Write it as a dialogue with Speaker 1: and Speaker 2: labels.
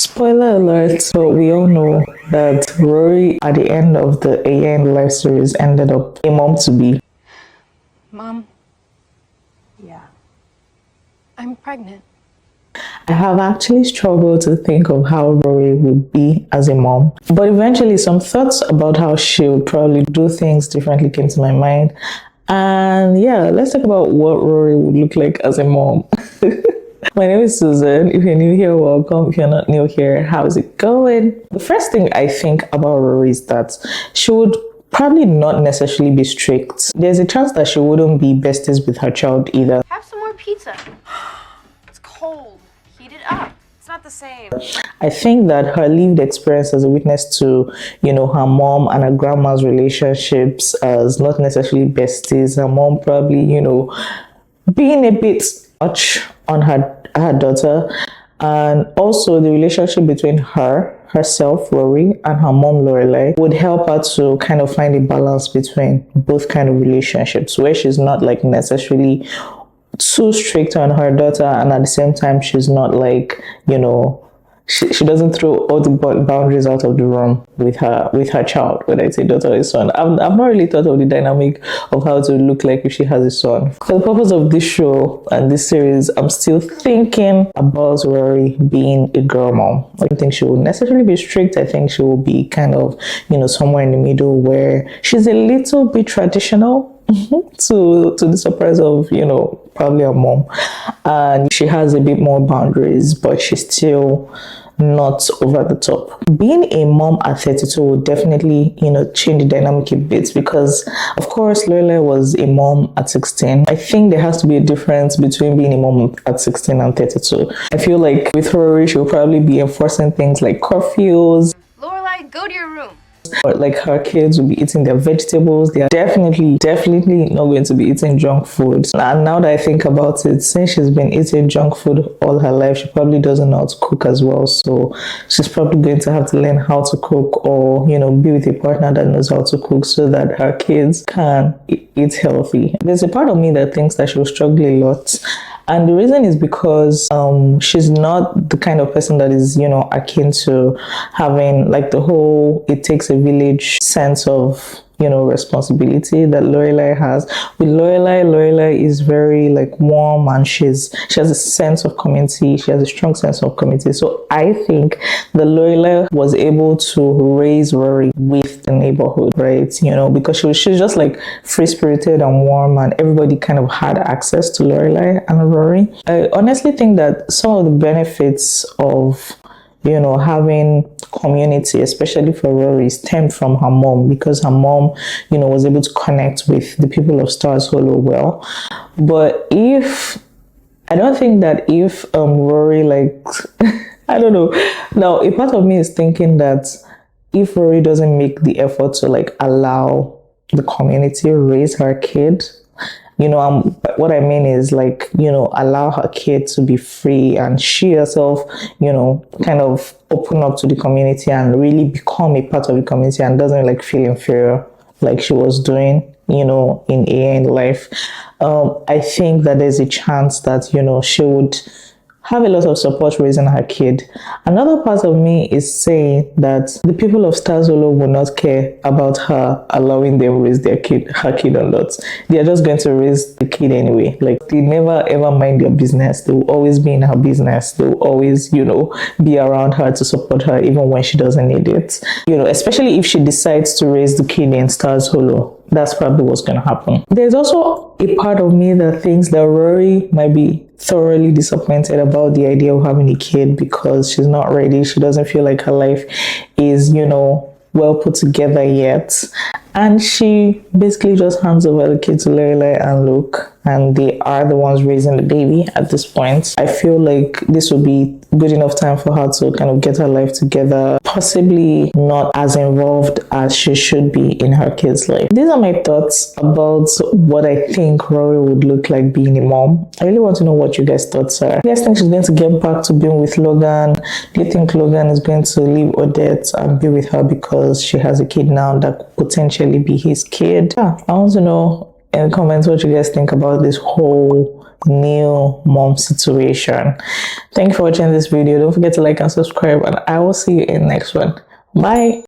Speaker 1: Spoiler alert, so we all know that Rory, at the end of the A Year in the Life series, ended up a mom to be.
Speaker 2: Mom,
Speaker 3: Yeah.
Speaker 2: I'm pregnant.
Speaker 1: I have actually struggled to think of how Rory would be as a mom, but eventually some thoughts about how she would probably do things differently came to my mind. And yeah, let's talk about what Rory would look like as a mom. My name is Susan. If you're new here, welcome. If you're not new here, how's it going? The first thing I think about Rory is that she would probably not necessarily be strict. There's a chance that she wouldn't be besties with her child either.
Speaker 2: Have some more pizza. It's cold. Heat it up. It's not the same.
Speaker 1: I think that her lived experience as a witness to, her mom and her grandma's relationships as not necessarily besties. Her mom probably, being a bit much on her daughter, and also the relationship between herself, Rory, and her mom, Lorelai, would help her to kind of find a balance between both kind of relationships, where she's not like necessarily too strict on her daughter, and at the same time she's not like, she doesn't throw all the boundaries out of the room with her child, whether it's a daughter or a son. I've not really thought of the dynamic of how to look like if she has a son. For the purpose of this show and this series, I'm still thinking about Rory being a girl mom. I don't think she will necessarily be strict. I think she will be kind of, somewhere in the middle where she's a little bit traditional to the surprise of probably her mom, and she has a bit more boundaries, but she's still not over the top. Being a mom at 32 will definitely change the dynamic a bit, because of course Lorelai was a mom at 16. I think there has to be a difference between being a mom at 16 and 32. I feel like with Rory she'll probably be enforcing things like curfews.
Speaker 2: Lorelai, go to your room.
Speaker 1: Or like her kids will be eating their vegetables. They are definitely not going to be eating junk food. And now that I think about it, since she's been eating junk food all her life, she probably doesn't know how to cook as well. So she's probably going to have to learn how to cook, or be with a partner that knows how to cook, so that her kids can eat healthy. There's a part of me that thinks that she'll struggle a lot. And the reason is because she's not the kind of person that is, akin to having like the whole it takes a village sense of, responsibility that Lorelai has. With Lorelai is very like warm, and she has a sense of community. She has a strong sense of community. So I think that Lorelai was able to raise Rory with the neighborhood, right? Because she's just like free-spirited and warm, and everybody kind of had access to Lorelai and Rory. I honestly think that some of the benefits of having community, especially for Rory, stemmed from her mom, because her mom, was able to connect with the people of Stars Hollow well. But I don't think that if Rory, like, I don't know. Now, a part of me is thinking that if Rory doesn't make the effort to like allow the community raise her kid, what I mean is like, allow her kid to be free, and she herself, kind of open up to the community and really become a part of the community, and doesn't like feel inferior like she was doing, in A Year in Life. I think that there's a chance that, she would have a lot of support raising her kid. Another part of me is saying that the people of Stars Hollow will not care about her allowing them raise her kid or not. They are just going to raise the kid anyway. Like, they never ever mind their business. They will always be in her business. They will always, be around her to support her even when she doesn't need it. Especially if she decides to raise the kid in Stars Hollow. That's probably what's going to happen. There's also a part of me that thinks that Rory might be thoroughly disappointed about the idea of having a kid, because she's not ready. She doesn't feel like her life is, well put together yet. And she basically just hands over the kid to Lorelai and Luke, and they are the ones raising the baby at this point. I feel like this will be good enough time for her to kind of get her life together, possibly not as involved as she should be in her kid's life. These are my thoughts about what I think Rory would look like being a mom. I really want to know what you guys' thoughts are. Do you guys think she's going to get back to being with Logan? Do you think Logan is going to leave Odette and be with her because she has a kid now that could potentially be his kid? I want to know in the comments what you guys think about this whole new mom situation. Thank you for watching this video. Don't forget to like and subscribe, and I will see you in next one. Bye.